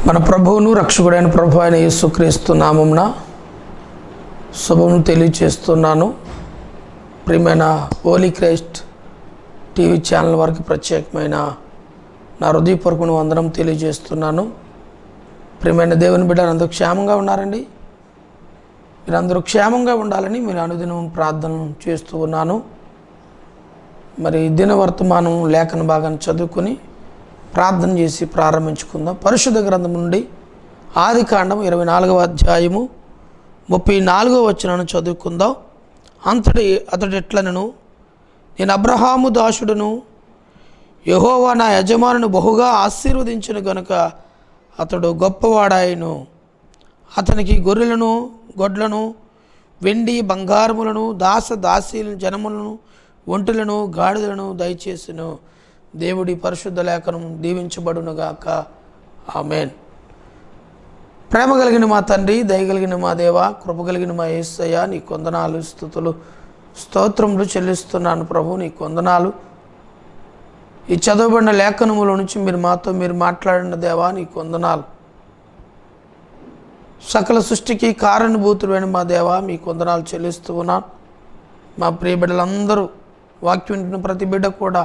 మన ప్రభువును రక్షకుడైన ప్రభు అయిన యేసుక్రీస్తు నామమున శుభమును తెలియచేస్తున్నాను. ప్రియమైన హోలీ క్రైస్ట్ టీవీ ఛానల్ వారికి ప్రత్యేకమైన నా హృదయపూర్వక వందనం తెలియజేస్తున్నాను. ప్రియమైన దేవుని బిడ్డలు అందరూ క్షేమంగా ఉన్నారండి. మీరందరూ క్షేమంగా ఉండాలని మీరు అనుదినం ప్రార్థన చేస్తూ ఉన్నాను. మరి దిన వర్తమానం లేఖన భాగాన్ని చదువుకొని ప్రార్థన చేసి ప్రారంభించుకుందాం. పరిశుద్ధ గ్రంథం నుండి ఆదికాండం 24వ అధ్యాయము 34వ వచనాన్ని చదువుకుందాం. అతడు ఎట్లనను, నేను అబ్రహాము దాసుడును, యెహోవా నా యజమానుని బహుగా ఆశీర్వదించిన గనుక అతడు గొప్పవాడాయను. అతనికి గొర్రెలను గొడ్లను వెండి బంగారములను దాసీలను జనములను ఒంటెలను గాడిదలను దయచేసెను. దేవుడి పరిశుద్ధ లేఖనం దీవించబడునుగాక. ఆమేన్. ప్రేమ కలిగిన మా తండ్రి, దయగలిగిన మా దేవ, కృప కలిగిన మా యేసయ్య, నీ కొందనాలు, స్తుతులు, స్తోత్రములు చెల్లిస్తున్నాను ప్రభు. నీ కొందనాలు. ఈ చదవబడిన లేఖనముల నుంచి మీరు మాట్లాడిన దేవా, నీ కొందనాలు. సకల సృష్టికి కారణభూతుడైన మా దేవా, మీ కొందనాలు చెల్లిస్తూ ఉన్నాను. మా ప్రియ బిడ్డలందరూ వాక్యం వింటున్న ప్రతి బిడ్డ కూడా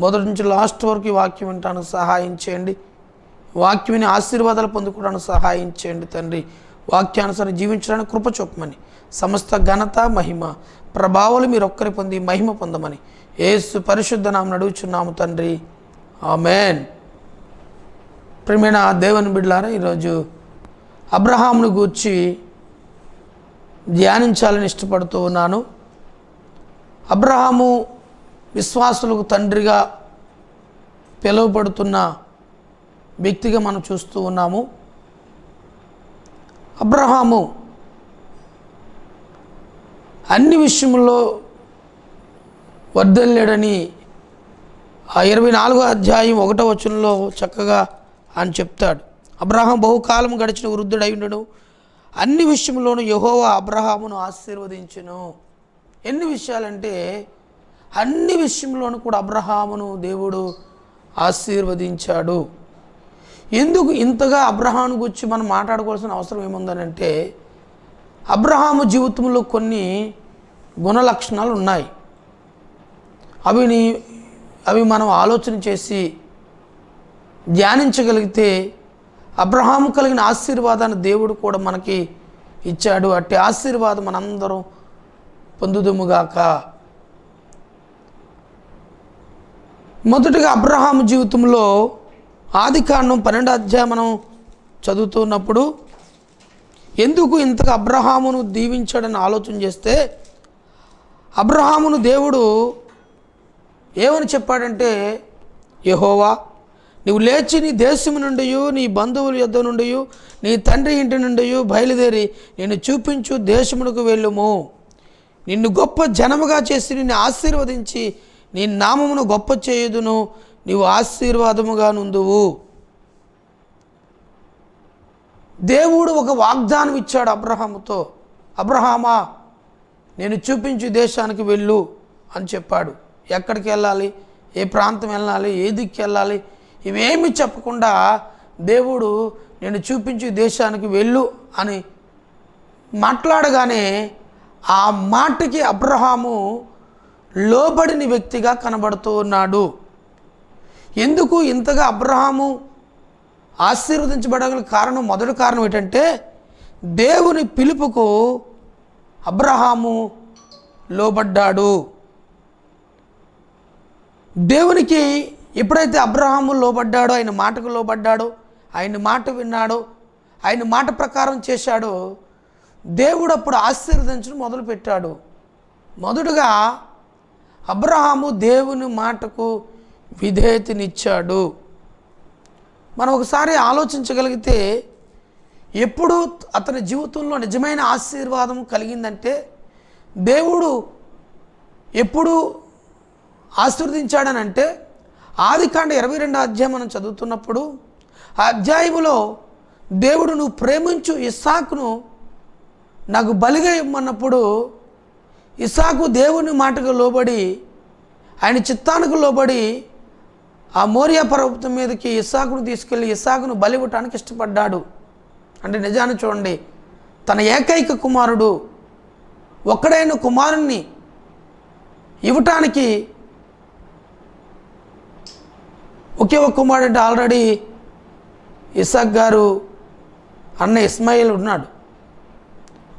మొదటి నుంచి లాస్ట్ వరకు ఈ వాక్యం వింటానికి సహాయం చేయండి. వాక్యం ఆశీర్వాదాలు పొందుకోవడానికి సహాయం చేయండి తండ్రి. వాక్యానుసారం జీవించడానికి కృప చూపమని, సమస్త ఘనత మహిమ ప్రభావాలు మీరు ఒక్కరి పొంది మహిమ పొందమని యేసు పరిశుద్ధ నామమున అడుగుచున్నాము తండ్రి. ఆమేన్. ప్రియమైన దేవుని బిడ్డలారా, ఈరోజు అబ్రహామును గూర్చి ధ్యానించాలని ఇష్టపడుతూ ఉన్నాను. అబ్రహాము విశ్వాసులకు తండ్రిగా పిలువబడుతున్న వ్యక్తిగా మనం చూస్తూ ఉన్నాము. అబ్రహాము అన్ని విషయంలో వర్ధిల్లాడని ఆ 24వ అధ్యాయం 1వ వచనంలో చక్కగా ఆయన చెప్తాడు. అబ్రహాం బహుకాలం గడిచిన వృద్ధుడై ఉండడు, అన్ని విషయంలోనూ యెహోవా అబ్రహామును ఆశీర్వదించెను. ఎన్ని విషయాలంటే అన్ని విషయంలోనూ కూడా అబ్రహామును దేవుడు ఆశీర్వదించాడు. ఎందుకు ఇంతగా అబ్రహాము గురించి మనం మాట్లాడుకోవాల్సిన అవసరం ఏముందనంటే, అబ్రహాము జీవితంలో కొన్ని గుణ లక్షణాలు ఉన్నాయి. అవి మనం ఆలోచన చేసి ధ్యానించగలిగితే అబ్రహాము కలిగిన ఆశీర్వాదాన్ని దేవుడు కూడా మనకి ఇచ్చాడు. అట్టి ఆశీర్వాదం మనందరం పొందుదుముగాక. మొదటిగా అబ్రహాము జీవితంలో ఆదికాండం 12వ అధ్యాయం మనం చదువుతున్నప్పుడు ఎందుకు ఇంతగా అబ్రహామును దీవించాడని ఆలోచన చేస్తే, అబ్రహామును దేవుడు ఏమని చెప్పాడంటే, యెహోవా నీవు లేచి నీ దేశము నుండి, నీ బంధువుల యొద్ద నుండి, నీ తండ్రి ఇంటి నుండి బయలుదేరి నేను చూపించు దేశమునకు వెళ్ళుము. నిన్ను గొప్ప జనముగా చేసి నిన్ను ఆశీర్వదించి నీ నామమును గొప్ప చేయుదును, నీవు ఆశీర్వాదముగా నుందువు. దేవుడు ఒక వాగ్దానం ఇచ్చాడు అబ్రహాముతో. అబ్రహామా, నేను చూపించు దేశానికి వెళ్ళు అని చెప్పాడు. ఎక్కడికి వెళ్ళాలి, ఏ ప్రాంతం వెళ్ళాలి, ఏ దిక్కు వెళ్ళాలి, ఇవేమి చెప్పకుండా దేవుడు నేను చూపించు దేశానికి వెళ్ళు అని మాట్లాడగానే ఆ మాటకి అబ్రహాము లోబడిన వ్యక్తిగా కనబడుతూ ఉన్నాడు. ఎందుకు ఇంతగా అబ్రహాము ఆశీర్వదించబడగల కారణం, మొదటి కారణం ఏంటంటే, దేవుని పిలుపుకు అబ్రహాము లోబడ్డాడు. దేవునికి ఎప్పుడైతే అబ్రహాము లోబడ్డాడో, ఆయన మాటకు లోబడ్డాడో, ఆయన మాట విన్నాడో, ఆయన మాట ప్రకారం చేశాడో, దేవుడు అప్పుడు ఆశీర్వదించడం మొదలుపెట్టాడు. మొదటగా అబ్రహాము దేవుని మాటకు విధేయతనిచ్చాడు. మనం ఒకసారి ఆలోచించగలిగితే, ఎప్పుడు అతని జీవితంలో నిజమైన ఆశీర్వాదం కలిగిందంటే, దేవుడు ఎప్పుడు ఆశీర్వదించాడనంటే, ఆదికాండ 22వ అధ్యాయం మనం చదువుతున్నప్పుడు ఆ అధ్యాయములో దేవుడు నువ్వు ప్రేమించు ఇస్సాకును నాకు బలిగా ఇమ్మన్నప్పుడు ఇస్సాకు దేవుని మాటకు లోబడి, ఆయన చిత్తానికి లోబడి ఆ మోరియా పర్వతం మీదకి ఇస్సాకును తీసుకెళ్ళి ఇస్సాకును బలి ఇవ్వటానికి ఇష్టపడ్డాడు. అంటే నిజాన్ని చూడండి, తన ఏకైక కుమారుడు, ఒక్కడైన కుమారుణ్ణి ఇవ్వటానికి ఒకే ఒక కుమారుడు అంటే ఆల్రెడీ ఇస్సాక్ గారు అన్న ఇస్మాయిల్ ఉన్నాడు.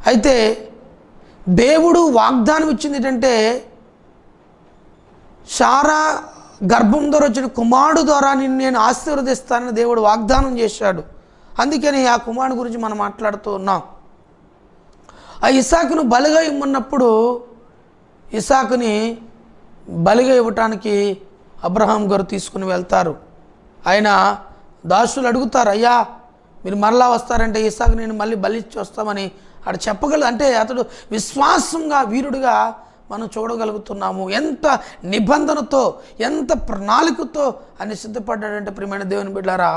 అయితే దేవుడు వాగ్దానం ఇచ్చింది ఏంటంటే శారా గర్భం ద్వారా వచ్చిన కుమారుడు ద్వారా నిన్ను నేను ఆశీర్వదిస్తానని దేవుడు వాగ్దానం చేశాడు. అందుకని ఆ కుమారుడు గురించి మనం మాట్లాడుతూ ఉన్నాం. ఆ ఇస్సాకును బలిగా ఇమ్మన్నప్పుడు ఇస్సాకుని బలిగా ఇవ్వటానికి అబ్రహాం గారు తీసుకుని వెళ్తారు. ఆయన దాసులు అడుగుతారు, అయ్యా మీరు మరలా వస్తారంటే ఇస్సాకు నేను మళ్ళీ బలి ఇచ్చి వస్తామని అక్కడ చెప్పగలదు. అంటే అతడు విశ్వాసంగా వీరుడుగా మనం చూడగలుగుతున్నాము. ఎంత నిబంధనతో ఎంత ప్రణాళికతో అని సిద్ధపడ్డాడంటే ప్రియమైన దేవుని బిడ్డలారా,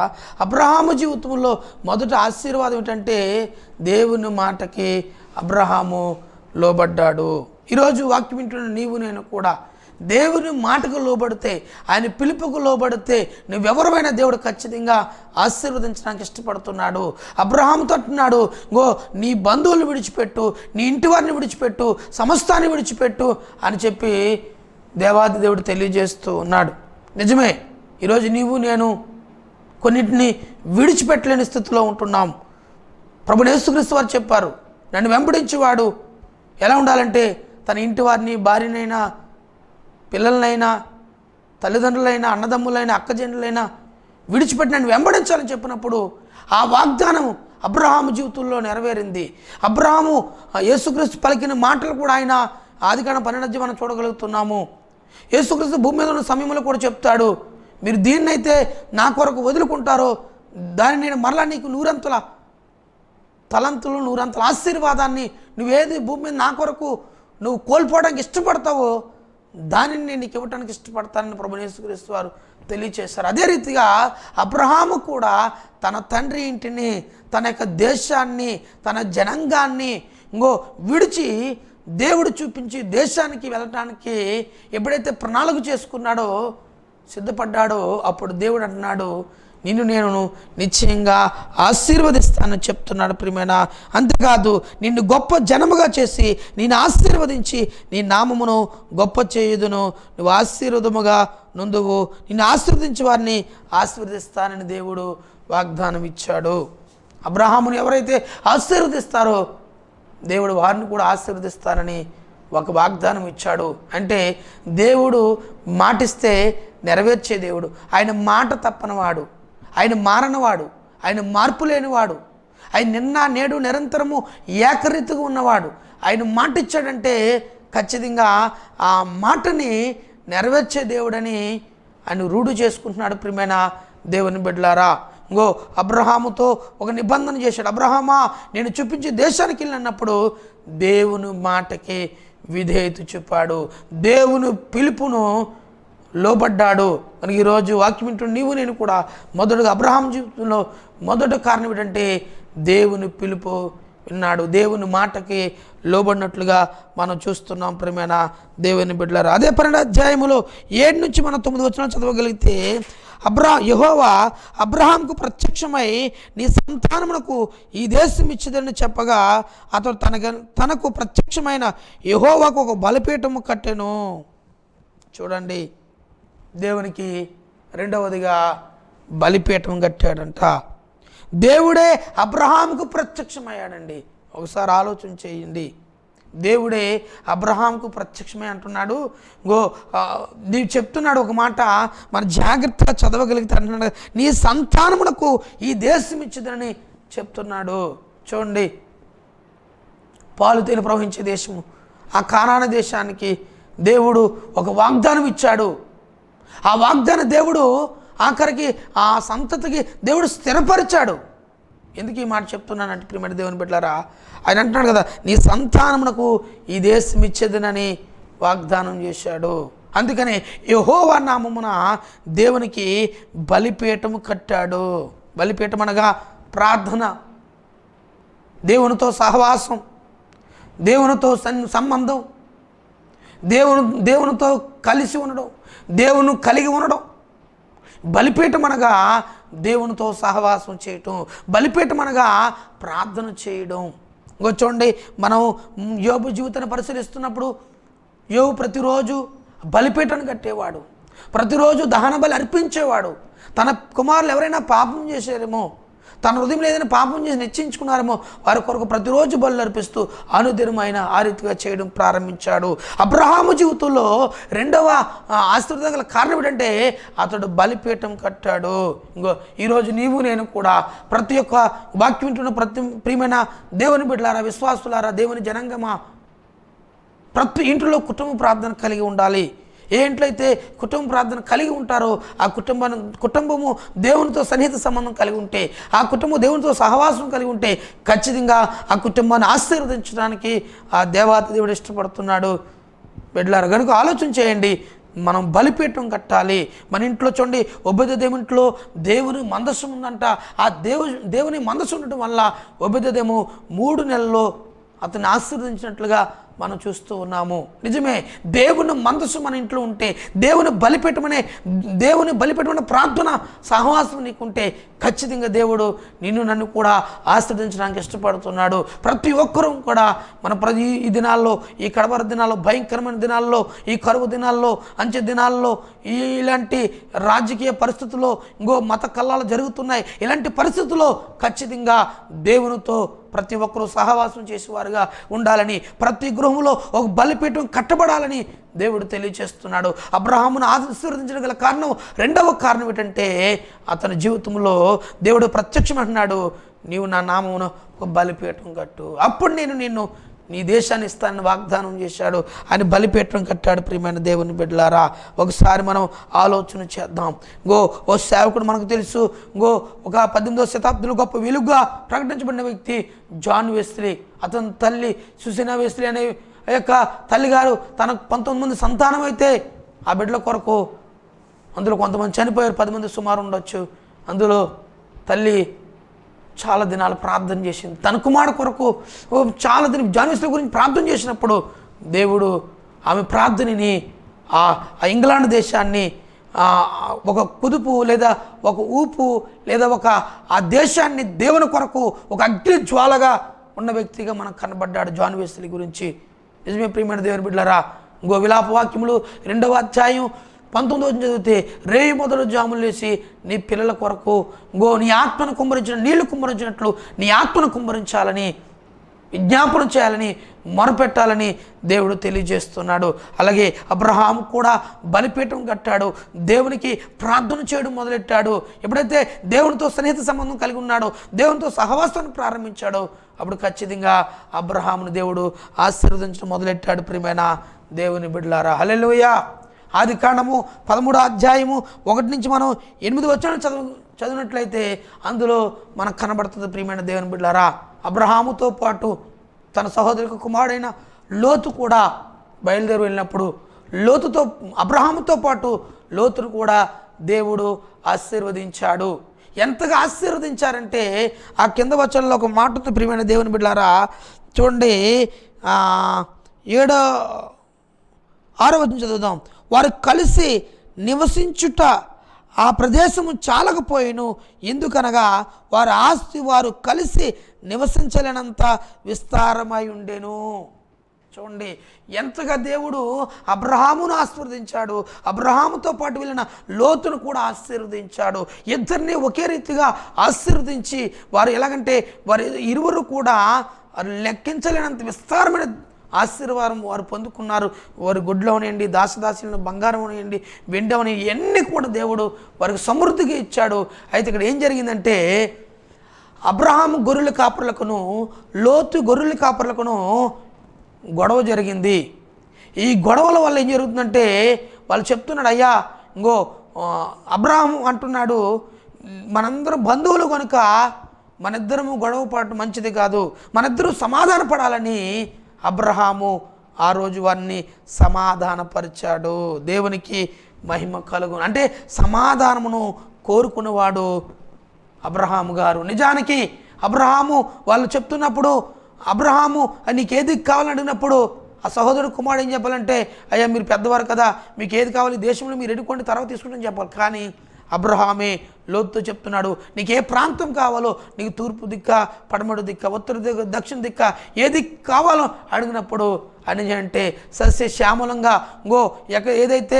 అబ్రహాము జీవితంలో మొదటి ఆశీర్వాదం ఏంటంటే దేవుని మాటకి అబ్రహాము లోబడ్డాడు. ఈరోజు వాక్యం వింటున్న నీవు నేను కూడా దేవుని మాటకు లోబడితే, ఆయన పిలుపుకు లోబడితే నువ్వెవరైనా దేవుడు ఖచ్చితంగా ఆశీర్వదించడానికి ఇష్టపడుతున్నాడు. అబ్రహాముతో అంటున్నాడు, గో నీ బంధువులను విడిచిపెట్టు, నీ ఇంటి వారిని విడిచిపెట్టు, సమస్తాన్ని విడిచిపెట్టు అని చెప్పి దేవాది దేవుడు తెలియజేస్తూ ఉన్నాడు. నిజమే, ఈరోజు నీవు నేను కొన్నింటిని విడిచిపెట్టలేని స్థితిలో ఉంటున్నాం. ప్రభువు యేసుక్రీస్తు వారు చెప్పారు, నన్ను వెంబడించేవాడు ఎలా ఉండాలంటే తన ఇంటి వారిని, భార్యనైనా, పిల్లలనైనా, తల్లిదండ్రులైనా, అన్నదమ్ములైనా, అక్కజనులైనా విడిచిపెట్టి నన్ను వెంబడించాలని చెప్పినప్పుడు ఆ వాగ్దానం అబ్రహాము జీవితంలో నెరవేరింది. అబ్రహాము యేసుక్రీస్తు పలికిన మాటలు కూడా ఆయన ఆదికాండం 12 మనం చూడగలుగుతున్నాము. యేసుక్రీస్తు భూమి మీద ఉన్న సమయంలో కూడా చెప్తాడు, మీరు దీన్నైతే నా కొరకు వదులుకుంటారో దాన్ని నేను మరలా నీకు 100 తలంతులు 100 ఆశీర్వాదాన్ని నువ్వేది భూమి మీద నా కొరకు నువ్వు కోల్పోవడానికి ఇష్టపడతావో దానిని నేను నీకు ఇవ్వడానికి ఇష్టపడతానని ప్రభువు యేసుక్రీస్తు వారు తెలియచేశారు. అదే రీతిగా అబ్రహాము కూడా తన తండ్రి ఇంటిని, తన యొక్క దేశాన్ని, తన జనాంగాన్ని విడిచి దేవుడు చూపించి దేశానికి వెళ్ళటానికి ఎప్పుడైతే ప్రణాళిక చేసుకున్నాడో, సిద్ధపడ్డాడో, అప్పుడు దేవుడు అంటున్నాడు, నిన్ను నేను నిశ్చయంగా ఆశీర్వదిస్తానని చెప్తున్నాడు ప్రియమైన. అంతేకాదు నిన్ను గొప్ప జనముగా చేసి నేను ఆశీర్వదించి నీ నామమును గొప్ప చేయుదును, నువ్వు ఆశీర్వదముగా నుందువు, నిన్ను ఆశీర్వదించి వారిని ఆశీర్వదిస్తానని దేవుడు వాగ్దానం ఇచ్చాడు. అబ్రహామును ఎవరైతే ఆశీర్వదిస్తారో దేవుడు వారిని కూడా ఆశీర్వదిస్తానని ఒక వాగ్దానం ఇచ్చాడు. అంటే దేవుడు మాటిస్తే నెరవేర్చే దేవుడు. ఆయన మాట తప్పనివాడు, ఆయన మారనవాడు, ఆయన మార్పు లేనివాడు, ఆయన నిన్న నేడు నిరంతరము ఏకరీతిగా ఉన్నవాడు. ఆయన మాట ఇచ్చాడంటే ఖచ్చితంగా ఆ మాటని నెరవేర్చే దేవుడని ఆయన రూఢి చేసుకుంటున్నాడు ప్రియమైన దేవుని బిడ్డలారా. అబ్రహాముతో ఒక నిబంధన చేశాడు. అబ్రహామా నేను చూపించే దేశానికి వెళ్ళినప్పుడు దేవుని మాటకి విధేయత చూపాడు, దేవుని పిలుపును లోబడ్డాడు. మనకి ఈరోజు వాక్యం వింటున్న నీవు నేను కూడా మొదటగా అబ్రహాం జీవితంలో మొదటి కారణం ఏంటంటే దేవుని పిలుపు విన్నాడు, దేవుని మాటకి లోబడినట్లుగా మనం చూస్తున్నాం ప్రియమైన దేవుని బిడ్డలారా. అదే 12వ అధ్యాయములో 7 నుంచి మనం 9 వచనాలు చదవగలిగితే, యెహోవా అబ్రహాంకు ప్రత్యక్షమై నీ సంతానమునకు ఈ దేశం ఇచ్చిదని చెప్పగా అతడు తనకు ప్రత్యక్షమైన యెహోవాకు ఒక బలిపీఠము కట్టెను. చూడండి, దేవునికి రెండవదిగా బలిపీఠం కట్టాడంట. దేవుడే అబ్రహాంకు ప్రత్యక్షమయ్యాడండి. ఒకసారి ఆలోచన చేయండి, దేవుడే అబ్రహాంకు ప్రత్యక్షమే అంటున్నాడు. నీవు చెప్తున్నాడు ఒక మాట మన జాగ్రత్తగా చదవగలిగితే అంటున్నాడు, నీ సంతానమునకు ఈ దేశం ఇచ్చిదని చెప్తున్నాడు. చూడండి, పాలు తేనె ప్రవహించే దేశము ఆ కానాను దేశానికి దేవుడు ఒక వాగ్దానం ఇచ్చాడు. ఆ వాగ్దాన దేవుడు ఆఖరికి ఆ సంతతికి దేవుడు స్థిరపరిచాడు. ఎందుకు ఈ మాట చెప్తున్నానంటే ప్రియమైన దేవుని బిడ్డలారా, ఆయన అంటున్నాడు కదా, నీ సంతానమునకు ఈ దేశం ఇచ్చేదనని వాగ్దానం చేశాడు. అందుకనే యెహోవా నామమున దేవునికి బలిపీఠము కట్టాడు. బలిపీఠం అనగా ప్రార్థన, దేవునితో సహవాసం, దేవునితో సంబంధం, దేవునితో కలిసి ఉండడం, దేవుని కలిగి ఉండడం, బలిపీఠం అనగా దేవునితో సహవాసం చేయటం, బలిపీఠం అనగా ప్రార్థన చేయడం. ఇంకో చూడండి, మనం యోబు జీవితాన్ని పరిశీలిస్తున్నప్పుడు యోబు ప్రతిరోజు బలిపీఠను కట్టేవాడు, ప్రతిరోజు దహన బలి అర్పించేవాడు. తన కుమారులు ఎవరైనా పాపం చేశారేమో, తన హృదయంలో ఏదైనా పాపం చేసి నిశ్చయించుకున్నారేమో వారి కొరకు ప్రతిరోజు బలు అర్పిస్తూ అనుదినమైన ఆ రీతిగా చేయడం ప్రారంభించాడు. అబ్రహాము జీవితంలో రెండవ ఆశీర్వాదం గల కారణం ఏంటంటే అతడు బలిపీఠం కట్టాడు. ఇంకో ఈరోజు నీవు నేను కూడా ప్రతి ఒక్క వాక్యం వింటున్న ప్రతి ప్రియమైన దేవుని బిడ్డలారా, విశ్వాసులారా, దేవుని జనాంగమా, ప్రతి ఇంట్లో కుటుంబ ప్రార్థన కలిగి ఉండాలి. ఏ ఇంట్లో అయితే కుటుంబ ప్రార్థన కలిగి ఉంటారో ఆ కుటుంబము దేవునితో సన్నిహిత సంబంధం కలిగి ఉంటే, ఆ కుటుంబం దేవునితో సహవాసం కలిగి ఉంటే ఖచ్చితంగా ఆ కుటుంబాన్ని ఆశీర్వదించడానికి ఆ దేవాతి దేవుడు ఇష్టపడుతున్నాడు. బిడ్డలారా, కనుక ఆలోచన చేయండి. మనం బలిపీఠం కట్టాలి. మన ఇంట్లో చూడండి, ఒబేదెదోమింట్లో దేవుని మందస్సు ఉందంట. ఆ దేవుని మందస్సు ఉండటం వల్ల ఒబేదెదోము 3 నెలల్లో అతన్ని ఆశీర్వదించినట్లుగా మనం చూస్తూ ఉన్నాము. నిజమే, దేవుని మనసు మన ఇంట్లో ఉంటే, దేవుని బలిపెట్టమనే ప్రార్థన సహవాసం నీకుంటే ఖచ్చితంగా దేవుడు నిన్ను నన్ను కూడా ఆశీర్వదించడానికి ఇష్టపడుతున్నాడు. ప్రతి ఒక్కరూ కూడా మన ఈ దినాల్లో, ఈ కడవర దినాల్లో, భయంకరమైన దినాల్లో, ఈ కరువు దినాల్లో, అంచె దినాల్లో, ఇలాంటి రాజకీయ పరిస్థితుల్లో, ఇంకో మత కల్లాలు జరుగుతున్నాయి. ఇలాంటి పరిస్థితుల్లో ఖచ్చితంగా దేవునితో ప్రతి ఒక్కరూ సహవాసం చేసేవారుగా ఉండాలని, ప్రతి గృహంలో ఒక బలిపీఠం కట్టబడాలని దేవుడు తెలియచేస్తున్నాడు. అబ్రహామును ఆశీర్వదించడం గల కారణం, రెండవ కారణం ఏంటంటే అతని జీవితంలో దేవుడు ప్రత్యక్షమంటున్నాడు, నీవు నా నామమును ఒక బలిపీఠం కట్టు, అప్పుడు నేను నిన్ను నీ దేశాన్ని ఇస్తానని వాగ్దానం చేశాడు అని బలిపీఠం కట్టాడు. ప్రియమైన దేవుని బిడ్డలారా, ఒకసారి మనం ఆలోచన చేద్దాం. ఓ సేవకుడు మనకు తెలుసు, ఒక 18వ శతాబ్దంలో గొప్ప వెలుగుగా ప్రకటించబడిన వ్యక్తి జాన్ వెస్లీ. అతని తల్లి సుసినా వెస్లీ అనే యొక్క తల్లిగారు తనకు 19 మంది సంతానం అయితే ఆ బిడ్డల కొరకు, అందులో కొంతమంది చనిపోయారు, 10 మంది సుమారు ఉండొచ్చు. అందులో తల్లి చాలా దినాలు ప్రార్థన చేసింది తన కుమారుడు కొరకు. చాలా దినం జాన్ వెస్లీ గురించి ప్రార్థన చేసినప్పుడు దేవుడు ఆమె ప్రార్థనని ఆ ఇంగ్లాండ్ దేశాన్ని ఒక కుదుపు లేదా ఒక ఊపు లేదా ఆ దేశాన్ని దేవుని కొరకు ఒక అగ్ని జ్వాలగా ఉన్న వ్యక్తిగా మనకు కనబడ్డాడు జాన్ వెస్లీ గురించి. నిజమే ప్రియమైన దేవుని బిడ్డలారా, విలాపవాక్యములు 2వ అధ్యాయం 19వ చదివితే, రేయి మొదలు జాములు వేసి నీ పిల్లల కొరకు నీ ఆత్మను కుమ్మరించిన నీళ్లు కుమ్మరించినట్లు నీ ఆత్మను కుమ్మరించాలని, విజ్ఞాపన చేయాలని, మొరపెట్టాలని దేవుడు తెలియజేస్తున్నాడు. అలాగే అబ్రహాము కూడా బలిపీఠం కట్టాడు, దేవునికి ప్రార్థన చేయడం మొదలెట్టాడు. ఎప్పుడైతే దేవునితో సన్నిహిత సంబంధం కలిగి ఉన్నాడో, దేవునితో సహవాసాన్ని ప్రారంభించాడో, అప్పుడు ఖచ్చితంగా అబ్రహామును దేవుడు ఆశీర్వదించడం మొదలెట్టాడు. ప్రియమైన దేవుని బిడ్డలారా, హల్లెలూయా. ఆదికాండము 13వ అధ్యాయము 1 నుంచి మనం 8 వచనాలు చదివినట్లయితే అందులో మనకు కనబడుతుంది. ప్రియమైన దేవుని బిడ్డలారా, అబ్రహాముతో పాటు తన సహోదరికి కుమారుడైన లోతు కూడా బయలుదేరి వెళ్ళినప్పుడు అబ్రహాముతో పాటు లోతును కూడా దేవుడు ఆశీర్వదించాడు. ఎంతగా ఆశీర్వదించారంటే ఆ కింద వచనంలో ఒక మాటతో ప్రియమైన దేవుని బిడ్డలారా చూడండి, 6వ వచనం చదువుదాం. వారు కలిసి నివసించుట ఆ ప్రదేశము చాలకపోయిను, ఎందుకనగా వారి ఆస్తి వారు కలిసి నివసించలేనంత విస్తారమై ఉండెను. చూడండి ఎంతగా దేవుడు అబ్రహామును ఆశీర్వదించాడు, అబ్రహాముతో పాటు వెళ్ళిన లోతును కూడా ఆశీర్వదించాడు. ఇద్దరిని ఒకే రీతిగా ఆశీర్వదించి వారు ఎలాగంటే వారు ఇరువురు కూడా లెక్కించలేనంత విస్తారమైన ఆశీర్వాదం వారు పొందుకున్నారు. వారి గుడ్లు అవనియండి, దాసదాసులను, బంగారం అవనియండి, వెండి అవనియండి, ఇవన్నీ కూడా దేవుడు వారికి సమృద్ధిగా ఇచ్చాడు. అయితే ఇక్కడ ఏం జరిగిందంటే అబ్రహాము గొర్రెల కాపరులకును లోతు గొర్రెల కాపరులకును గొడవ జరిగింది. ఈ గొడవల వల్ల ఏం జరుగుతుందంటే వాళ్ళు చెప్తున్నాడు, అయ్యా అబ్రహాము అంటున్నాడు, మనందరం బంధువులు కనుక మనిద్దరము గొడవ పడటం మంచిది కాదు, మనిద్దరూ సమాధాన పడాలని అబ్రహాము ఆ రోజు వారిని సమాధానపరిచాడు. దేవునికి మహిమ కలుగును. అంటే సమాధానమును కోరుకునేవాడు అబ్రహాము గారు. నిజానికి అబ్రహాము వాళ్ళు చెప్తున్నప్పుడు, అబ్రహాము నీకేది కావాలని అడిగినప్పుడు ఆ సహోదరుడు కుమారుడు ఏం చెప్పాలంటే, అయ్యా మీరు పెద్దవారు కదా, మీకు ఏది కావాలి దేశంలో మీరు ఎడుకోండి, తర్వాత తీసుకుంటామని చెప్పాలి. కానీ అబ్రహామే లోతుతో చెప్తున్నాడు, నీకు ఏ ప్రాంతం కావాలో, నీకు తూర్పు దిక్క, పడమడు దిక్క, ఉత్తర దిక్క, దక్షిణ దిక్క, ఏది కావాలో అడిగినప్పుడు అని అంటే సస్యశ్యామలంగా ఏదైతే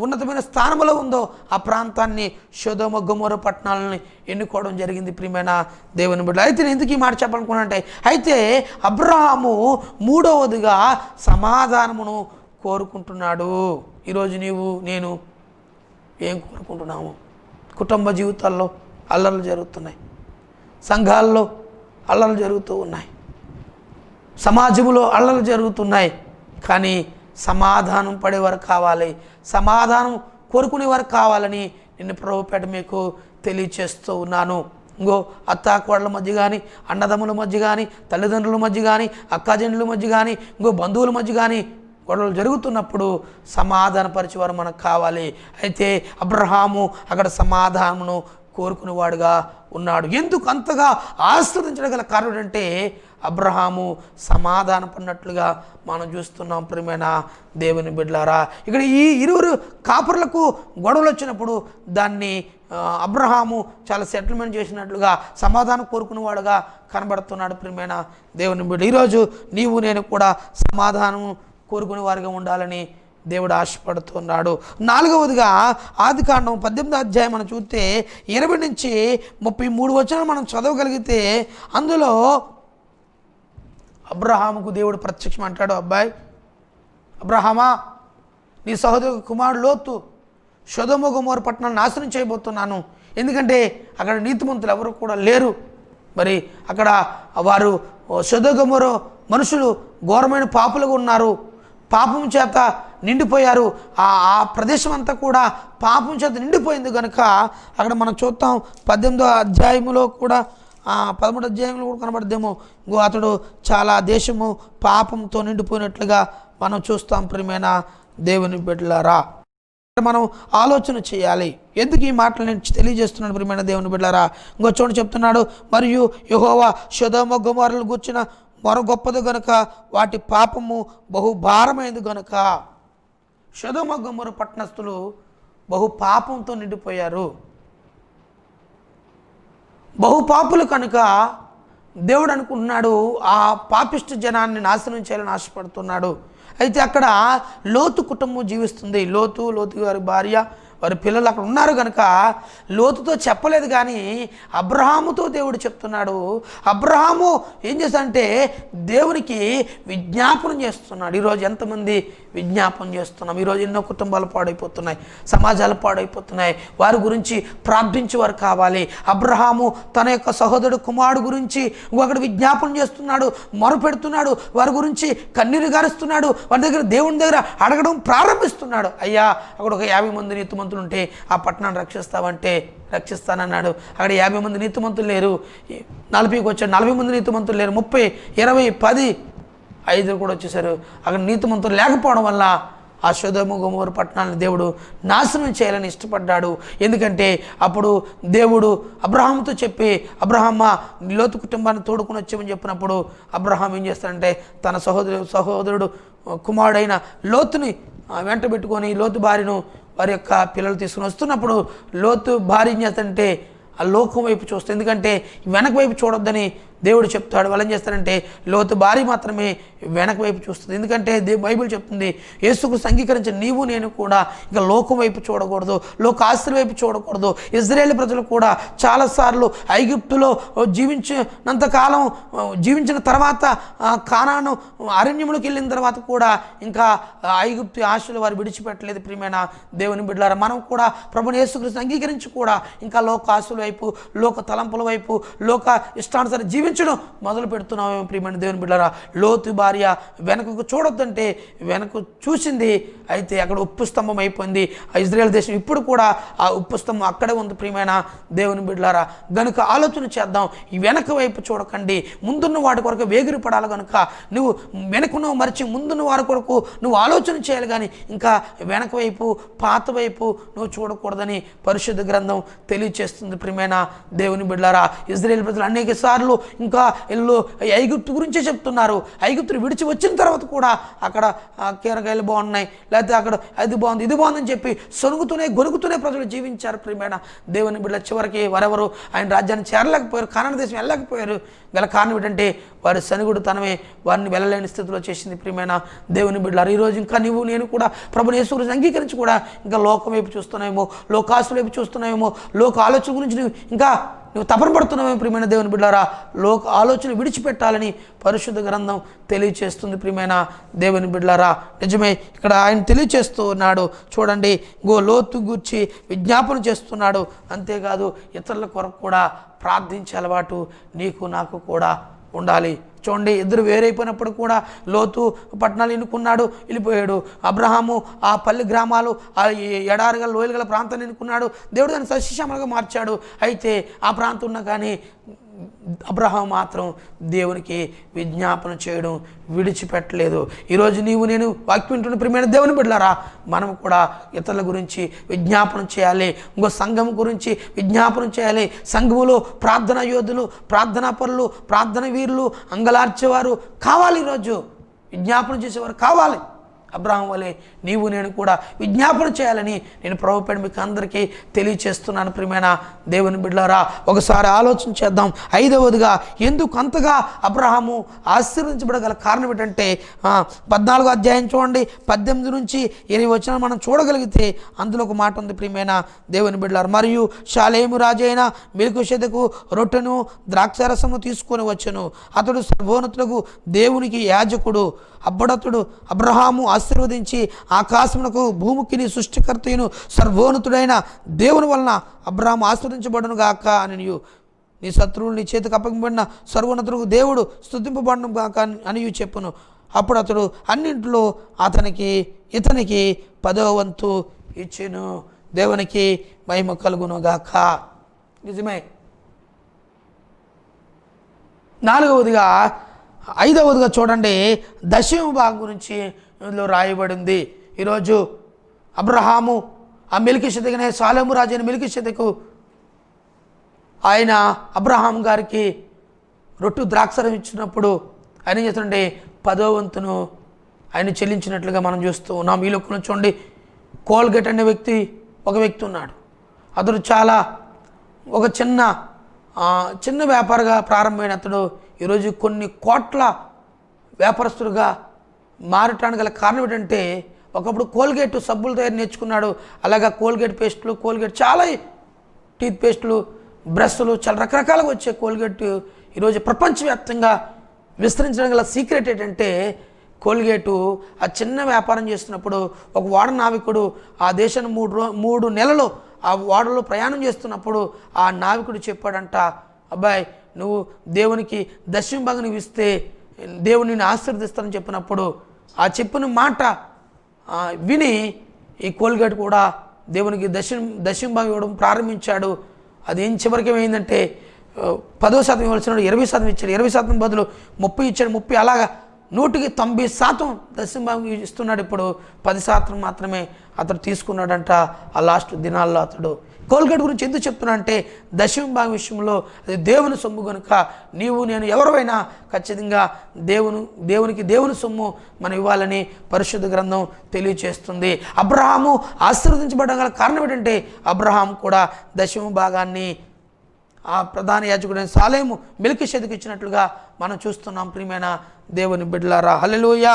ఉన్నతమైన స్థానంలో ఉందో ఆ ప్రాంతాన్ని సొదొమ గొమొర్రా పట్టణాలని ఎన్నుకోవడం జరిగింది. ప్రియమైన దేవుని బిడ్డ, అయితే నేను ఎందుకు ఈ మాట చెప్పాలనుకున్నానంటే, అయితే అబ్రహాము మూడవదిగా సమాధానమును కోరుకుంటున్నాడు. ఈరోజు నీవు నేను ఏం కోరుకుంటున్నాము? కుటుంబ జీవితాల్లో అల్లర్లు జరుగుతున్నాయి, సంఘాల్లో అల్లర్లు జరుగుతూ ఉన్నాయి, సమాజంలో అల్లర్లు జరుగుతున్నాయి. కానీ సమాధానం పడేవారు కావాలి, సమాధానం కోరుకునేవారు కావాలని నిన్ను ప్రభుపేట మీకు తెలియచేస్తూ ఉన్నాను. అత్తాకోడల మధ్య కానీ, అన్నదమ్ముల మధ్య కానీ, తల్లిదండ్రుల మధ్య కానీ, అక్కాజనుల మధ్య కానీ, బంధువుల మధ్య కానీ గొడవలు జరుగుతున్నప్పుడు సమాధానపరిచేవారు మనకు కావాలి. అయితే అబ్రహాము అక్కడ సమాధానమును కోరుకునేవాడుగా ఉన్నాడు. ఎందుకు అంతగా ఆస్వాదించడం గల కారణం అంటే అబ్రహాము సమాధాన పడినట్లుగా మనం చూస్తున్నాం. ప్రియమైన దేవుని బిడ్డలారా, ఇక్కడ ఈ ఇరువురు కాపర్లకు గొడవలు వచ్చినప్పుడు దాన్ని అబ్రహాము చాలా సెటిల్మెంట్ చేసినట్లుగా సమాధానం కోరుకునేవాడుగా కనబడుతున్నాడు. ప్రియమైన దేవుని బిడ్డ, ఈరోజు నీవు నేను కూడా సమాధానం కోరుకునే వారిగా ఉండాలని దేవుడు ఆశపడుతున్నాడు. నాలుగవదిగా ఆదికాండం 18వ అధ్యాయం మనం చూస్తే 20 నుంచి 33 వచనాలు మనం చదవగలిగితే అందులో అబ్రహాముకు దేవుడు ప్రత్యక్షం అంటాడు, అబ్బాయి అబ్రహామా, నీ సహోదరు కుమారుడు లోతు సొదొమ గొమొర్రా పట్టణాన్ని నాశనం చేయబోతున్నాను. ఎందుకంటే అక్కడ నీతిమంతులు ఎవరు కూడా లేరు. మరి అక్కడ వారు సొదొమ గొమొర్రా మనుషులు ఘోరమైన పాపులుగా ఉన్నారు, పాపం చేత నిండిపోయారు. ఆ ప్రదేశం అంతా కూడా పాపం చేత నిండిపోయింది కనుక అక్కడ మనం చూస్తాం 18వ అధ్యాయంలో కూడా 13వ అధ్యాయంలో కూడా కనబడదేమో, అతడు చాలా దేశము పాపంతో నిండిపోయినట్లుగా మనం చూస్తాం. ప్రియమైన దేవుని బిడ్డలారా, మనం ఆలోచన చేయాలి. ఎందుకు ఈ మాటలు నేను తెలియజేస్తున్నాను? ప్రియమైన దేవుని బిడ్డలారా, చూడండి చెప్తున్నాడు, మరియు యెహోవా సొదొమ గొమొర్రాలను గూర్చిన మొర గొప్పది గనుక వాటి పాపము బహుభారమైనది గనుక. సొదొమ గొమొర్రా పట్టణస్థులు బహు పాపంతో నిండిపోయారు, బహుపాపులు కనుక దేవుడు అనుకుంటున్నాడు ఆ పాపిష్టి జనాన్ని నాశనం చేయాలని ఆశపడుతున్నాడు. అయితే అక్కడ లోతు కుటుంబం జీవిస్తుంది. లోతు గారి భార్య, వారి పిల్లలు అక్కడ ఉన్నారు కనుక లోతుతో చెప్పలేదు, కానీ అబ్రహాముతో దేవుడు చెప్తున్నాడు. అబ్రహాము ఏం చేస్తాడంటే దేవునికి విజ్ఞాపనం చేస్తున్నాడు. ఈరోజు ఎంతమంది విజ్ఞాపనం చేస్తున్నాం? ఈరోజు ఎన్నో కుటుంబాలు పాడైపోతున్నాయి, సమాజాలు పాడైపోతున్నాయి. వారి గురించి ప్రార్థించేవారు కావాలి. అబ్రహాము తన యొక్క సహోదరుడు కుమారుడు గురించి ఒకటి విజ్ఞాపనం చేస్తున్నాడు, మొరపెడుతున్నాడు, వారి గురించి కన్నీరు గారుస్తున్నాడు, వారి దగ్గర దేవుని దగ్గర అడగడం ప్రారంభిస్తున్నాడు. అయ్యా, అక్కడ ఒక 50 మంది నీతిమంతులు ఉంటే ఆ పట్టణాన్ని రక్షిస్తావంటే రక్షిస్తానన్నాడు. అక్కడ 50 మంది నీతిమంతులు లేరు, 40కి వచ్చాడు, 40 మంది నీతిమంతులు లేరు, 30, 20, 10, 5 కూడా వచ్చేసారు. అక్కడ నీతిమంతులు లేకపోవడం వల్ల ఆ సొదొమ గొమొర్రా పట్టణాలను దేవుడు నాశనం చేయాలని ఇష్టపడ్డాడు. ఎందుకంటే అప్పుడు దేవుడు అబ్రహాముతో చెప్పి, అబ్రహామా లోతు కుటుంబాన్ని తోడుకుని వచ్చామని చెప్పినప్పుడు అబ్రహాం ఏం చేస్తాడంటే తన సహోదరుడు కుమారుడైన లోతుని వెంట పెట్టుకొని లోతు భార్యను వారి యొక్క పిల్లలు తీసుకుని వస్తున్నప్పుడు లోతు భార్య ఏం చేస్తాడంటే ఆ లోకం వైపు చూస్తుంది. ఎందుకంటే వెనక వైపు చూడొద్దని దేవుడు చెప్తాడు. వాళ్ళు ఏం చేస్తారంటే లోతు భార్య మాత్రమే వెనక వైపు చూస్తుంది. ఎందుకంటే బైబిల్ చెప్తుంది, యేసుకు అంగీకరించిన నీవు నేను కూడా ఇక లోకం వైపు చూడకూడదు, లోక ఆస్తుల వైపు చూడకూడదు. ఇజ్రాయేల్ ప్రజలు కూడా చాలాసార్లు ఐగుప్తులో జీవించినంతకాలం జీవించిన తర్వాత కానాను అరణ్యములకు వెళ్ళిన తర్వాత కూడా ఇంకా ఐగుప్తు ఆశలు వారు విడిచిపెట్టలేదు. ప్రియమైన దేవుని బిడ్డలారా, మనం కూడా ప్రభుని యేసుక్రీస్తు అంగీకరించి కూడా ఇంకా లోక ఆశల వైపు, లోక తలంపుల వైపు, లోక ఇష్టానుసారం జీవించడం మొదలు పెడుతున్నామేమో. ప్రియమైన దేవుని బిడ్డలారా, లోతు భార్య వెనకకు చూడొద్దంటే వెనక చూసింది. అయితే అక్కడ ఉప్పు స్తంభం అయిపోయింది. ఆ ఇజ్రాయేల్ దేశం ఇప్పుడు కూడా ఆ ఉప్పు స్తంభం అక్కడే ఉంది. ప్రియమైన దేవుని బిడ్డలారా, గనుక ఆలోచన చేద్దాం. ఈ వెనక వైపు చూడకండి, ముందున్న వాటి కొరకు వేగిరి పడాలి. కనుక నువ్వు వెనకున్న మరిచి ముందున్న వారి కొరకు నువ్వు ఆలోచన చేయాలి, కానీ ఇంకా వెనక వైపు పాత వైపు నువ్వు చూడకూడదని పరిశుద్ధ గ్రంథం తెలియచేస్తుంది. ప్రియమైన దేవుని బిడ్డలారా, ఇజ్రాయేల్ ప్రజలు అనేక సార్లు ఇంకా ఇల్లు ఐగుప్తు గురించే చెప్తున్నారు. ఐగుప్తుని విడిచి వచ్చిన తర్వాత కూడా అక్కడ కీరగాయలు బాగున్నాయి, లేకపోతే అక్కడ అది బాగుంది ఇది బాగుందని చెప్పి సొనుగుతూనే గొనుగుతూనే ప్రజలు జీవించారు. ప్రియమైన దేవుని బిడ్డల చివరికి వారెవరు ఆయన రాజ్యాన్ని చేరలేకపోయారు, కానాను దేశం వెళ్ళలేకపోయారు. గల కారణం ఏంటంటే వారి సనుగుడుతనమే వారిని వెళ్ళలేని స్థితిలో చేసింది. ప్రియమైన దేవుని బిడ్డలారు, ఈరోజు ఇంకా నీవు నేను కూడా ప్రభుని యేసు గురించి అంగీకరించి కూడా ఇంకా లోకం వైపు చూస్తున్నామేమో, లోకాసుల వైపు చూస్తున్నామేమో, లోక ఆలోచన గురించి నువ్వు తపన పడుతున్నామేమో. ప్రియమైన దేవుని బిడ్డలారా, లోక ఆలోచన విడిచిపెట్టాలని పరిశుద్ధ గ్రంథం తెలియచేస్తుంది. ప్రియమైన దేవుని బిడ్డలారా, నిజమే ఇక్కడ ఆయన తెలియచేస్తూ ఉన్నాడు. చూడండి, లోతు గూర్చి విజ్ఞాపన చేస్తున్నాడు. అంతేకాదు ఇతరుల కొరకు కూడా ప్రార్థించే అలవాటు నీకు నాకు కూడా ఉండాలి. చూడండి, ఇద్దరు వేరైపోయినప్పుడు కూడా లోతు పట్టణాలు ఎన్నుకున్నాడు, వెళ్ళిపోయాడు. అబ్రహాము ఆ పల్లె గ్రామాలు, ఆ ఎడారిగా లోయలు గల ప్రాంతాన్ని ఎన్నుకున్నాడు. దేవుడు దాన్ని సస్యశ్యామలుగా మార్చాడు. అయితే ఆ ప్రాంతం ఉన్నా కానీ అబ్రహాం మాత్రం దేవునికి విజ్ఞాపన చేయడం విడిచిపెట్టలేదు. ఈరోజు నీవు నేను వాక్యం వింటున్న ప్రియమైన దేవుని బిడ్డలారా, మనం కూడా ఇతరుల గురించి విజ్ఞాపనం చేయాలి. ఇంకో సంఘం గురించి విజ్ఞాపనం చేయాలి. సంఘములో ప్రార్థనా యోధులు, ప్రార్థనా పరులు, ప్రార్థన వీరులు, అంగలార్చేవారు కావాలి. ఈరోజు విజ్ఞాపన చేసేవారు కావాలి. అబ్రహాం వలె నీవు నేను కూడా విజ్ఞాపన చేయాలని నేను ప్రభుపేట మీకు అందరికీ తెలియచేస్తున్నాను. ప్రియమైన దేవుని బిడ్డలారా, ఒకసారి ఆలోచన చేద్దాం. ఐదవదిగా ఎందుకు అంతగా అబ్రహాము ఆశీర్వదించబడగల కారణం ఏంటంటే 14వ అధ్యాయం చూడండి, 18 నుంచి 20 వచనాలు మనం చూడగలిగితే అందులో ఒక మాట ఉంది. ప్రియమైన దేవుని బిడ్డలారా, మరియు షాలేము రాజైన మెల్కీషెదెకు రొట్టెను ద్రాక్షారసము తీసుకొని వచ్చెను. అతడు సర్వోన్నతులకు దేవునికి యాజకుడు. అప్పుడతడు అబ్రహాము ఆశీర్వదించి ఆకాశమునకు భూమికిని సృష్టికర్తయును సర్వోన్నతుడైన దేవుని వలన అబ్రహాము ఆశీర్వదించబడును గాక అని నీ శత్రువులు నీ చేతికి అప్పగింపబడిన సర్వోన్నతులకు దేవుడు స్తుతింపబడును గాక అని చెప్పును. అప్పుడు అతడు అన్నింటిలో ఇతనికి 10వ వంతు ఇచ్చెను. దేవునికి మహిమ కలుగును గాక. నిజమే. 4వదిగా 5వదిగా చూడండి, దశమ భాగం గురించి ఇందులో రాయబడింది. ఈరోజు అబ్రహాము ఆ మెల్కీషెదెకునే షాలేము రాజు అయిన మెల్కీషెదెకు ఆయన అబ్రహాం గారికి రొట్టు ద్రాక్షారసం ఇచ్చినప్పుడు ఆయన ఏం చేస్తుంటే 10వ వంతును ఆయన చెల్లించినట్లుగా మనం చూస్తూ ఉన్నాం. ఈ లోకంలో చూడండి, కోల్గేట్ అనే ఒక వ్యక్తి ఉన్నాడు. అతడు చాలా ఒక చిన్న వ్యాపారగా ప్రారంభమైన అతడు ఈరోజు కొన్ని కోట్ల వ్యాపారస్తుడుగా మారటానికి గల కారణం ఏంటంటే, ఒకప్పుడు కోల్గేట్ సబ్బులు తయారు నేర్చుకున్నాడు. అలాగా కోల్గేట్ పేస్టులు, కోల్గేట్ చాలా టీత్ పేస్టులు, బ్రష్లు చాలా రకరకాలుగా వచ్చే కోల్గేట్ ఈరోజు ప్రపంచవ్యాప్తంగా విస్తరించడం గల సీక్రెట్ ఏంటంటే, కోల్గేటు ఆ చిన్న వ్యాపారం చేస్తున్నప్పుడు ఒక ఓడ నావికుడు ఆ దేశాన్ని 3 నెలలు ఆ ఓడలో ప్రయాణం చేస్తున్నప్పుడు ఆ నావికుడు చెప్పాడంట, అబ్బాయి నువ్వు దేవునికి దశమ భాగం నువ్వు ఇస్తే దేవుని నిన్ను ఆశీర్వదిస్తానని చెప్పినప్పుడు ఆ చెప్పిన మాట విని ఈ కోల్గేట్ కూడా దేవునికి దశమ భాగం ఇవ్వడం ప్రారంభించాడు. అదేం చివరికి ఏమైందంటే 10% ఇవ్వాల్సిన 20% ఇచ్చాడు. 20% బదులు 30 ఇచ్చాడు. 30 అలాగా 190% దశమ భాగం ఇస్తున్నాడు. ఇప్పుడు 10% మాత్రమే అతడు తీసుకున్నాడంట. ఆ లాస్ట్ దినాల్లో అతడు కోల్గేట్ గురించి ఎందుకు చెప్తున్నా అంటే, దశమ భాగం విషయంలో అది దేవుని సొమ్ము కనుక నీవు నేను ఎవరైనా ఖచ్చితంగా దేవునికి దేవుని సొమ్ము మనం ఇవ్వాలని పరిశుద్ధ గ్రంథం తెలియచేస్తుంది. అబ్రహాము ఆశీర్వదించబడడం గల కారణం ఏంటంటే, అబ్రహాం కూడా దశమ భాగాన్ని ఆ ప్రధాన యాజకుడైన షాలేము మెల్కీషెదెకు ఇచ్చినట్లుగా మనం చూస్తున్నాం. ప్రియమైన దేవుని బిడ్డలారా, హల్లెలూయా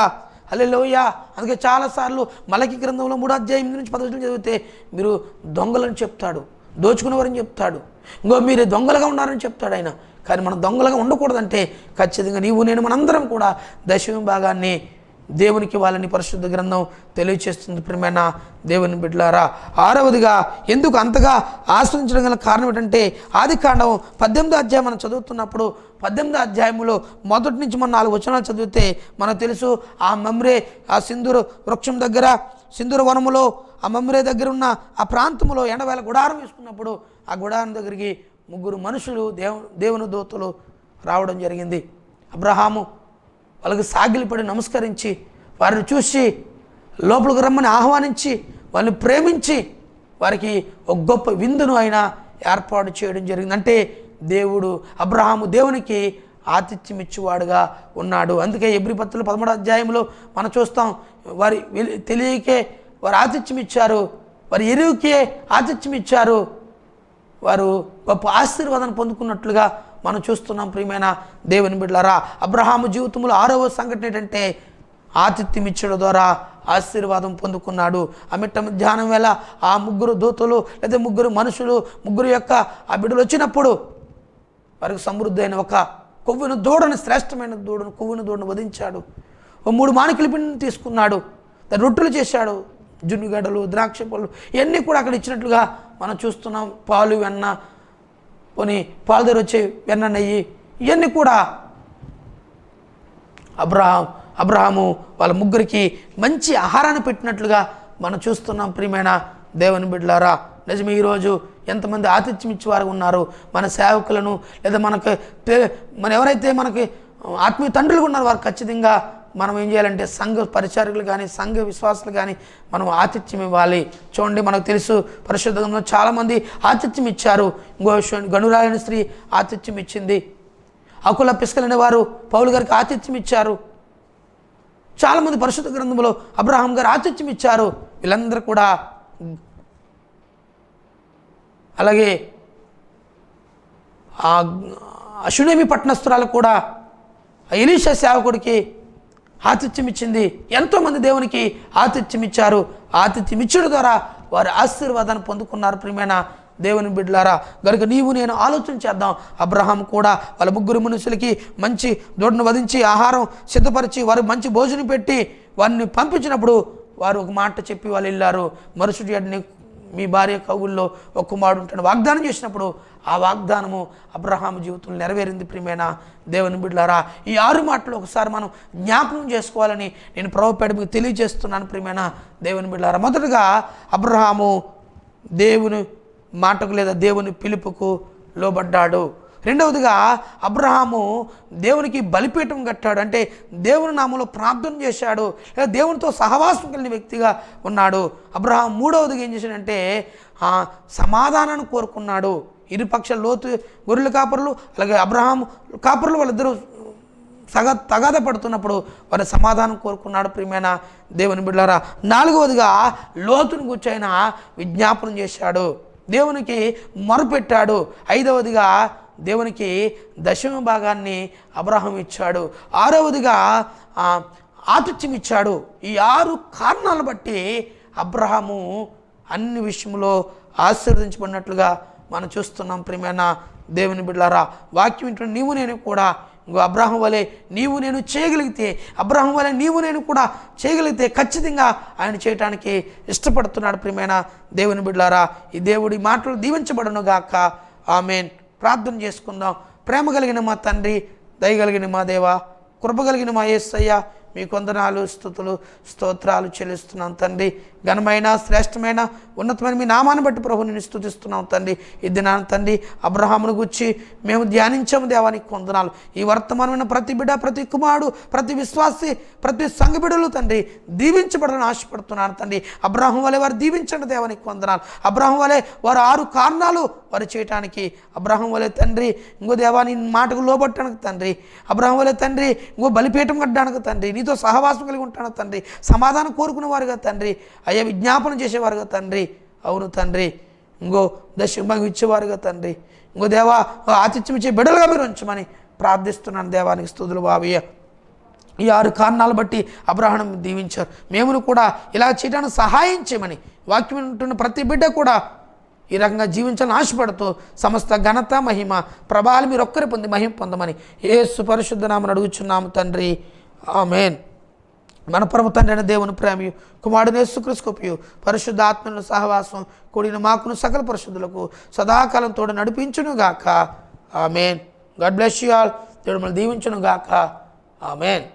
హల్లెలూయా. అందుకే చాలాసార్లు మలకి గ్రంథంలో 3వ అధ్యాయం నుంచి 10 వచనం చదివితే మీరు దొంగలని చెప్తాడు, దోచుకునేవారని చెప్తాడు, మీరు దొంగలుగా ఉన్నారని చెప్తాడు ఆయన. కానీ మనం దొంగలుగా ఉండకూడదంటే ఖచ్చితంగా నీవు నేను మనందరం కూడా దశమ భాగాన్ని దేవునికి ఇవ్వాలని పరిశుద్ధ గ్రంథం తెలియచేస్తుంది. ప్రియమైన దేవుని బిడ్డలారా, 6వదిగా ఎందుకు అంతగా ఆశ్రయించడం గల కారణం ఏంటంటే, ఆదికాండం 18వ అధ్యాయం మనం చదువుతున్నప్పుడు 18వ అధ్యాయంలో మొదటి నుంచి మనం 4 వచనాలు చదివితే మనకు తెలుసు, ఆ మమ్రే ఆ సింధూర వృక్షం దగ్గర, సింధూర వనములో ఆ మమ్రే దగ్గర ఉన్న ఆ ప్రాంతంలో ఎండవేళ గుడారం వేసుకున్నప్పుడు ఆ గుడారం దగ్గరికి 3 మనుషులు దేవుని దూతలు రావడం జరిగింది. అబ్రహాము వాళ్ళకి సాగిలిపడి నమస్కరించి వారిని చూసి లోపలికి రమ్మని ఆహ్వానించి వాళ్ళని ప్రేమించి వారికి ఒక గొప్ప విందును ఆయన ఏర్పాటు చేయడం జరిగింది. అంటే అబ్రహాము దేవునికి ఆతిథ్యం ఇచ్చేవాడుగా ఉన్నాడు. అందుకే హెబ్రీ పత్రిక 13వ అధ్యాయంలో మనం చూస్తాం, వారి తెలియకే వారు ఆతిథ్యం ఇచ్చారు, వారి ఎరువుకే ఆతిథ్యం ఇచ్చారు, వారు గొప్ప ఆశీర్వాదాన్ని పొందుకున్నట్లుగా మనం చూస్తున్నాం. ప్రియమైన దేవుని బిడ్డలారా, అబ్రహాము జీవితంలో 6వ సంఘటన ఏంటంటే ఆతిథ్యం ఇచ్చడం ద్వారా ఆశీర్వాదం పొందుకున్నాడు. ఆ మిట్ట మధ్యాహ్నం వేళ ఆ ముగ్గురు దూతలు లేదా ముగ్గురు మనుషులు, ముగ్గురు యొక్క ఆ బిడ్డలు వచ్చినప్పుడు వారికి సమృద్ధి అయిన ఒక కొవ్వును దూడను, శ్రేష్టమైన దూడను, కొవ్వును దూడను వధించాడు. 3 మానికల పిండిని తీసుకున్నాడు, రొట్టెలు చేశాడు, జున్నుగడ్డలు, ద్రాక్ష పళ్ళు ఇవన్నీ కూడా అక్కడ ఇచ్చినట్లుగా మనం చూస్తున్నాం. పాలు, వెన్న, పోనీ పాలు దగ్గర వచ్చే వెన్న, నెయ్యి ఇవన్నీ కూడా అబ్రహాము వాళ్ళ ముగ్గురికి మంచి ఆహారాన్ని పెట్టినట్లుగా మనం చూస్తున్నాం. ప్రియమైన దేవుని బిడ్డలారా, నిజమే ఈరోజు ఎంతమంది ఆతిథ్యం ఇచ్చేవారు ఉన్నారు. మన సేవకులను లేదా మన ఎవరైతే మనకి ఆత్మీయ తండ్రులు ఉన్నారు, వారు ఖచ్చితంగా మనం ఏం చేయాలంటే సంఘ పరిచారకులు కానీ సంఘ విశ్వాసులు కానీ మనం ఆతిథ్యం ఇవ్వాలి. చూడండి, మనకు తెలుసు పరిశుద్ధ గ్రంథంలో చాలామంది ఆతిథ్యం ఇచ్చారు. ఇంకో గనురాయని స్త్రీ ఆతిథ్యం ఇచ్చింది. అకుల పిస్కలనే వారు పౌలు గారికి ఆతిథ్యం ఇచ్చారు. చాలామంది పరిశుద్ధ గ్రంథంలో అబ్రహాం గారు ఆతిథ్యం ఇచ్చారు. వీళ్ళందరూ కూడా, అలాగే షూనేమి పట్టణస్తురాలు కూడా ఎలీషా సేవకుడికి ఆతిథ్యం ఇచ్చింది. ఎంతోమంది దేవునికి ఆతిథ్యం ఇచ్చారు. ఆతిథ్యం ఇచ్చడం ద్వారా వారి ఆశీర్వాదాన్ని పొందుకున్నారు. ప్రియమైన దేవుని బిడ్డలారా, గనుక నీవు నేను ఆలోచన చేద్దాం. అబ్రహాం కూడా వాళ్ళ ముగ్గురు మనుషులకి మంచి దూడను వధించి ఆహారం సిద్ధపరిచి వారు మంచి భోజనం పెట్టి వారిని పంపించినప్పుడు వారు ఒక మాట చెప్పి వాళ్ళు వెళ్ళారు. మరుసటి అడిని మీ భార్య కవుల్లో ఒక కుమారుడు ఉంటాడు వాగ్దానం చేసినప్పుడు ఆ వాగ్దానము అబ్రహాం జీవితంలో నెరవేరింది. ప్రియమైన దేవుని బిడ్డలారా, ఈ 6 మాటలు ఒకసారి మనం జ్ఞాపకం చేసుకోవాలని నేను ప్రభుపేట మీకు తెలియజేస్తున్నాను. ప్రియమైన దేవుని బిడ్డలారా, మొదటగా అబ్రహాము దేవుని మాటకు లేదా దేవుని పిలుపుకు లోబడ్డాడు. రెండవదిగా అబ్రహాము దేవునికి బలిపీఠం కట్టాడు, అంటే దేవుని నామంలో ప్రార్థన చేశాడు, లేదా దేవునితో సహవాసం కలిగిన వ్యక్తిగా ఉన్నాడు. అబ్రహాం మూడవదిగా ఏం చేశాడంటే సమాధానాన్ని కోరుకున్నాడు. ఇరుపక్షాల లోతు గొర్రెల కాపరులు అలాగే అబ్రహాం కాపరులు వాళ్ళిద్దరూ తగాద పడుతున్నప్పుడు వారి సమాధానం కోరుకున్నాడు. ప్రియమైన దేవుని బిడ్డలారా, నాలుగవదిగా లోతుని గురించి ఆయన విజ్ఞాపనం చేశాడు, దేవునికి మొరపెట్టాడు. ఐదవదిగా దేవునికి 10వ భాగాన్ని అబ్రహాం ఇచ్చాడు. 6వదిగా ఆతిథ్యం ఇచ్చాడు. ఈ 6 కారణాలను బట్టి అబ్రహాము అన్ని విషయంలో ఆశీర్వదించబడినట్లుగా మనం చూస్తున్నాం. ప్రియమైన దేవుని బిడ్డలారా, వాక్యం వింటున్న నీవు నేను కూడా అబ్రహాం వలె నీవు నేను చేయగలిగితే, అబ్రహాం వలె నీవు నేను కూడా చేయగలిగితే ఖచ్చితంగా ఆయన చేయటానికి ఇష్టపడుతున్నాడు. ప్రియమైన దేవుని బిడ్డలారా, ఈ దేవుడి మాటలు దీవించబడును గాక. ఆమేన్. ప్రార్థన చేసుకుందాం. ప్రేమ కలిగిన మా తండ్రి, దయగలిగిన మా దేవ, కృప కలిగిన మా యేసయ్య, మీకు వందనాలు, స్తుతులు, స్తోత్రాలు చెల్లిస్తున్నాం తండ్రి. ఘనమైన, శ్రేష్టమైన, ఉన్నతమైన మీ నామాన్ని బట్టి ప్రభు నేను స్తుతిస్తున్నాం తండ్రి. ఈ దినాన్ని తండ్రి అబ్రహామును గురించి మేము ధ్యానించాము దేవానికి వందనాలు. ఈ వర్తమానమైన ప్రతి బిడ్డ, ప్రతి కుమారుడు, ప్రతి విశ్వాసి, ప్రతి సంఘ బిడ్డలు తండ్రి దీవించబడాలని ఆశపడుతున్నాను తండ్రి. అబ్రహాం వలె వారు దీవించండి దేవానికి వందనాలు. అబ్రహాం వలె వారు 6 కారణాలు వారు చేయటానికి, అబ్రహాం వలె తండ్రి ఇంకో దేవాని మాటకు లోబట్టడానికి తండ్రి, అబ్రహాం వలె తండ్రి ఇంకో బలిపీఠం కట్టడానికి తండ్రి, నీతో సహవాసం కలిగి ఉంటాను తండ్రి, సమాధానం కోరుకునేవారుగా తండ్రి, అయ్యా విజ్ఞాపన చేసేవారుగా తండ్రి, అవును తండ్రి, ఇంకో 10వ భాగం ఇచ్చేవారుగా తండ్రి, ఇంకో దేవా ఆతిథ్యం ఇచ్చే బిడ్డలుగా మీరు ఉంచమని ప్రార్థిస్తున్నాను. దేవానికి స్తుతులు బావయ్య. ఈ 6 కారణాలు బట్టి అబ్రహాం దీవించారు. మేమును కూడా ఇలా చేయడానికి సహాయం చేయమని వాక్యం ఉంటున్న ప్రతి బిడ్డ కూడా ఈ రకంగా జీవించాలని ఆశపడుతూ సమస్త ఘనత, మహిమ, ప్రభావాలు మీరు ఒక్కరి పొంది మహిమ పొందమని యేసు పరిశుద్ధ నామమున అడుగుచున్నాము తండ్రి. ఆమేన్. మన ప్రభు తండ్రి అయిన దేవుని ప్రేమయు, కుమారుడు యేసుక్రీస్తు కృపయు, పరిశుద్ధ ఆత్మల సహవాసం కూడిన మాకును సకల పరిశుద్ధులకు సదాకాలం తోడు నడిపించును గాక. Amen. God bless you all. దేవుడు మనల్ని దీవించును గాక. ఆమేన్.